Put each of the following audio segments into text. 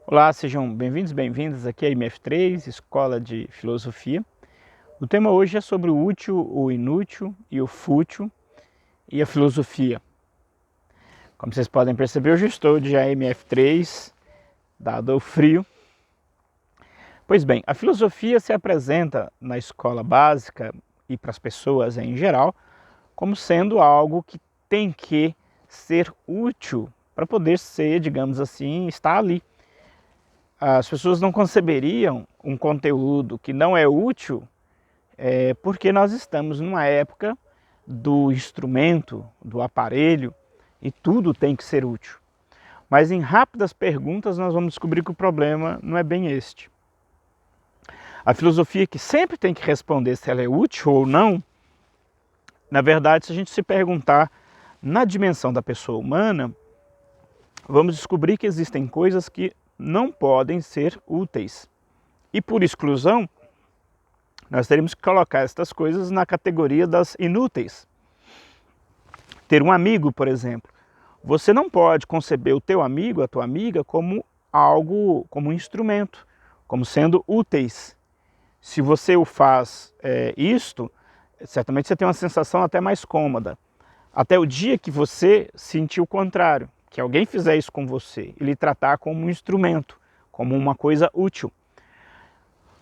Olá, sejam bem-vindos, bem-vindas aqui à MF3, Escola de Filosofia. O tema hoje é sobre o útil, o inútil e o fútil e a filosofia. Como vocês podem perceber, hoje estou de AMF3, dado o frio. Pois bem, a filosofia se apresenta na escola básica e para as pessoas em geral como sendo algo que tem que ser útil para poder ser, digamos assim, estar ali. As pessoas não conceberiam um conteúdo que não é útil porque nós estamos numa época do instrumento, do aparelho, e tudo tem que ser útil. Mas em rápidas perguntas nós vamos descobrir que o problema não é bem este. A filosofia que sempre tem que responder se ela é útil ou não, na verdade, se a gente se perguntar na dimensão da pessoa humana, vamos descobrir que existem coisas que não podem ser úteis. E por exclusão, nós teríamos que colocar estas coisas na categoria das inúteis. Ter um amigo, por exemplo. Você não pode conceber o teu amigo, a tua amiga, como algo, como um instrumento, como sendo úteis. Se você o faz isto, certamente você tem uma sensação até mais cômoda. Até o dia que você sentir o contrário, que alguém fizer isso com você e lhe tratar como um instrumento, como uma coisa útil.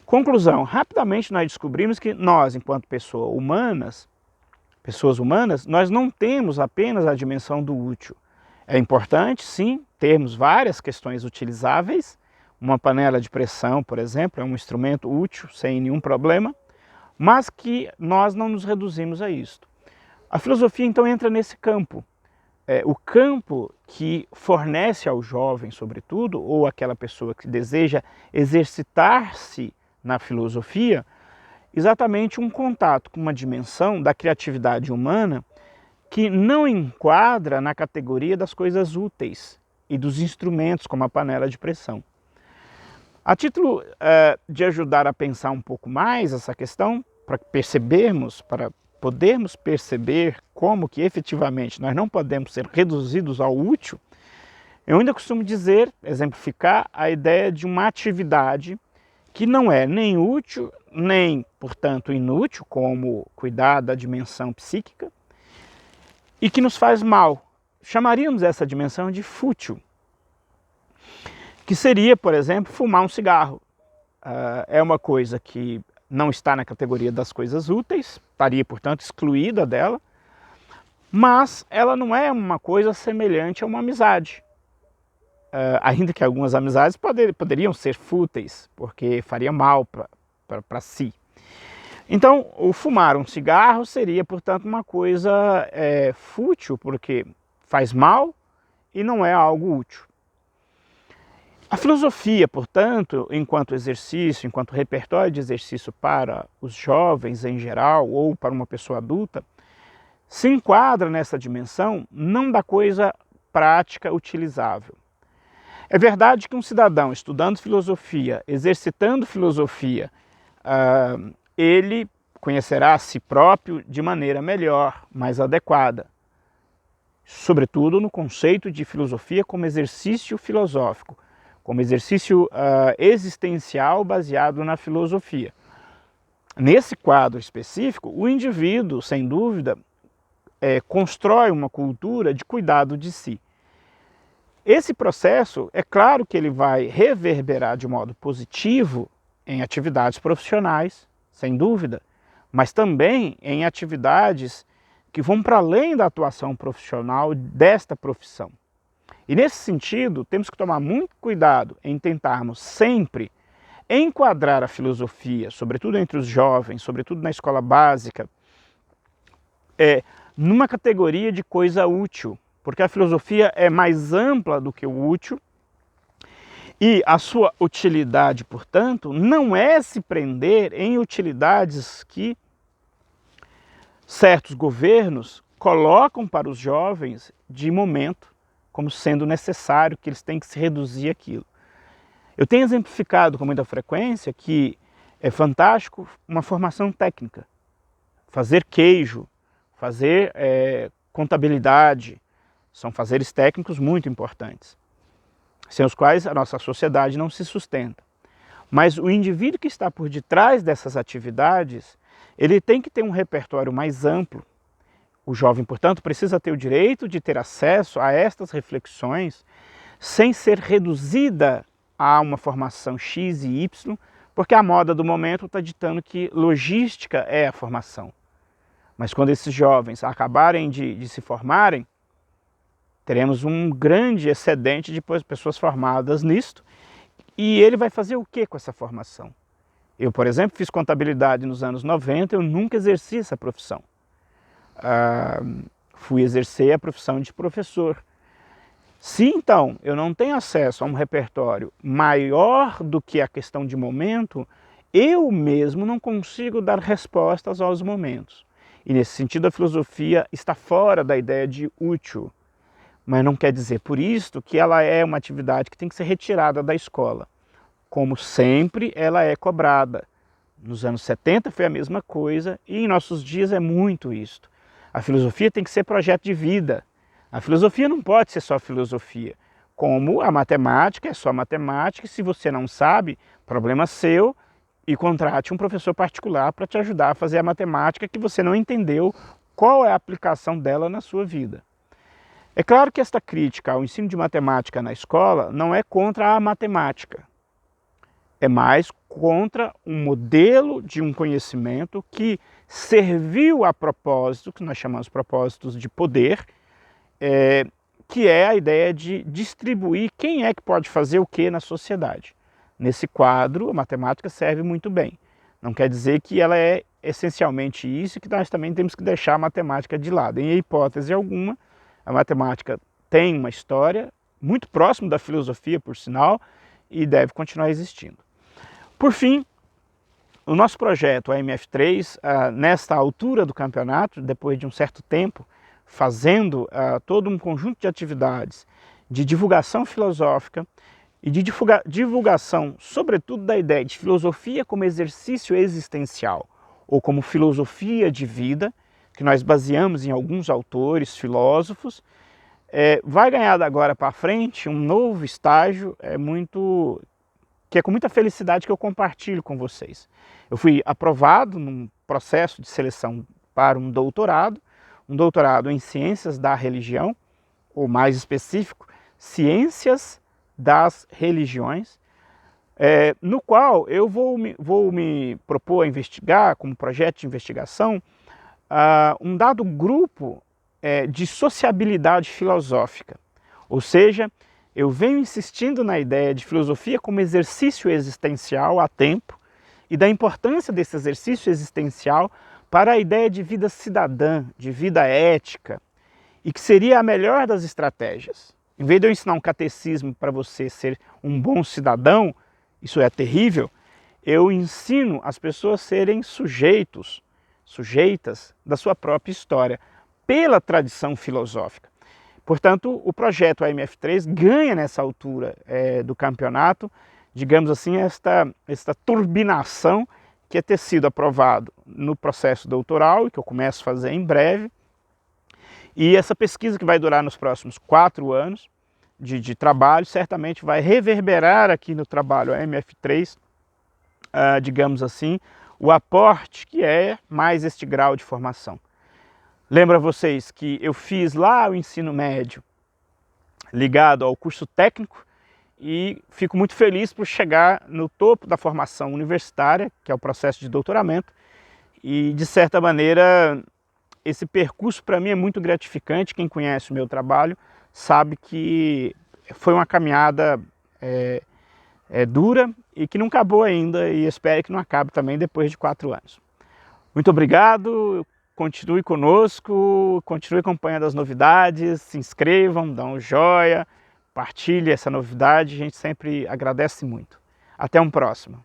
Conclusão, rapidamente nós descobrimos que nós, enquanto pessoas humanas, nós não temos apenas a dimensão do útil. É importante, sim, termos várias questões utilizáveis. Uma panela de pressão, por exemplo, é um instrumento útil, sem nenhum problema, mas que nós não nos reduzimos a isto. A filosofia, então, entra nesse campo. O campo que fornece ao jovem, sobretudo, ou aquela pessoa que deseja exercitar-se na filosofia, exatamente um contato com uma dimensão da criatividade humana que não enquadra na categoria das coisas úteis e dos instrumentos, como a panela de pressão. A título de ajudar a pensar um pouco mais essa questão, para podermos perceber como que efetivamente nós não podemos ser reduzidos ao útil, eu ainda costumo dizer, exemplificar a ideia de uma atividade que não é nem útil, nem, portanto, inútil, como cuidar da dimensão psíquica, e que nos faz mal. Chamaríamos essa dimensão de fútil, que seria, por exemplo, fumar um cigarro. É uma coisa que não está na categoria das coisas úteis, estaria, portanto, excluída dela, mas ela não é uma coisa semelhante a uma amizade. Ainda que algumas amizades poderiam ser fúteis, porque faria mal para si. Então, o fumar um cigarro seria, portanto, uma coisa fútil, porque faz mal e não é algo útil. A filosofia, portanto, enquanto exercício, enquanto repertório de exercício para os jovens em geral, ou para uma pessoa adulta, se enquadra nessa dimensão não da coisa prática utilizável. É verdade que um cidadão estudando filosofia, exercitando filosofia, ele conhecerá a si próprio de maneira melhor, mais adequada. Sobretudo no conceito de filosofia como exercício filosófico, como exercício existencial baseado na filosofia. Nesse quadro específico, o indivíduo, sem dúvida, constrói uma cultura de cuidado de si. Esse processo, é claro que ele vai reverberar de modo positivo em atividades profissionais, sem dúvida, mas também em atividades que vão para além da atuação profissional desta profissão. E nesse sentido, temos que tomar muito cuidado em tentarmos sempre enquadrar a filosofia, sobretudo entre os jovens, sobretudo na escola básica, numa categoria de coisa útil, porque a filosofia é mais ampla do que o útil e a sua utilidade, portanto, não é se prender em utilidades que certos governos colocam para os jovens de momento como sendo necessário, que eles têm que se reduzir àquilo. Eu tenho exemplificado com muita frequência que é fantástico uma formação técnica, fazer queijo, fazer contabilidade, são fazeres técnicos muito importantes. sem os quais a nossa sociedade não se sustenta. Mas o indivíduo que está por detrás dessas atividades, ele tem que ter um repertório mais amplo. O jovem, portanto, precisa ter o direito de ter acesso a estas reflexões sem ser reduzida a uma formação X e Y, porque a moda do momento está ditando que logística é a formação. Mas quando esses jovens acabarem de se formarem, teremos um grande excedente de pessoas formadas nisto, e ele vai fazer o que com essa formação? Eu, por exemplo, fiz contabilidade nos anos 90, eu nunca exerci essa profissão. Fui exercer a profissão de professor. Se então eu não tenho acesso a um repertório maior do que a questão de momento, eu mesmo não consigo dar respostas aos momentos. E nesse sentido a filosofia está fora da ideia de útil. Mas não quer dizer por isso que ela é uma atividade que tem que ser retirada da escola. Como sempre, ela é cobrada. Nos anos 70 foi a mesma coisa e em nossos dias é muito isto. A filosofia tem que ser projeto de vida. A filosofia não pode ser só filosofia. Como a matemática é só matemática, e se você não sabe, problema seu, e contrate um professor particular para te ajudar a fazer a matemática que você não entendeu qual é a aplicação dela na sua vida. É claro que esta crítica ao ensino de matemática na escola não é contra a matemática. É mais contra um modelo de um conhecimento que serviu a propósito, que nós chamamos de propósitos de poder, que é a ideia de distribuir quem é que pode fazer o que na sociedade. Nesse quadro, a matemática serve muito bem. Não quer dizer que ela é essencialmente isso e que nós também temos que deixar a matemática de lado. Em hipótese alguma, a matemática tem uma história muito próxima da filosofia, por sinal, e deve continuar existindo. Por fim, o nosso projeto, a MF3, nesta altura do campeonato, depois de um certo tempo, fazendo todo um conjunto de atividades de divulgação filosófica e de divulgação, sobretudo, da ideia de filosofia como exercício existencial, ou como filosofia de vida, que nós baseamos em alguns autores, filósofos, vai ganhar da agora para frente um novo estágio que é com muita felicidade que eu compartilho com vocês. Eu fui aprovado num processo de seleção para um doutorado em Ciências da Religião, ou mais específico, Ciências das Religiões, no qual eu vou me propor a investigar, como projeto de investigação, um dado grupo de sociabilidade filosófica. Ou seja, eu venho insistindo na ideia de filosofia como exercício existencial há tempo e da importância desse exercício existencial para a ideia de vida cidadã, de vida ética, e que seria a melhor das estratégias. Em vez de eu ensinar um catecismo para você ser um bom cidadão, isso é terrível, eu ensino as pessoas a serem sujeitas da sua própria história, pela tradição filosófica. Portanto, o projeto AMF3 ganha nessa altura do campeonato, digamos assim, esta turbinação que é ter sido aprovado no processo doutoral, que eu começo a fazer em breve, e essa pesquisa que vai durar nos próximos 4 anos de trabalho, certamente vai reverberar aqui no trabalho AMF3, digamos assim, o aporte que é mais este grau de formação. Lembro a vocês que eu fiz lá o ensino médio ligado ao curso técnico e fico muito feliz por chegar no topo da formação universitária, que é o processo de doutoramento, e de certa maneira esse percurso para mim é muito gratificante. Quem conhece o meu trabalho sabe que foi uma caminhada dura e que não acabou ainda, e espero que não acabe também depois de 4 anos. Muito obrigado, continue conosco, continue acompanhando as novidades, se inscrevam, dão um joinha, partilhe essa novidade, a gente sempre agradece muito. Até um próximo.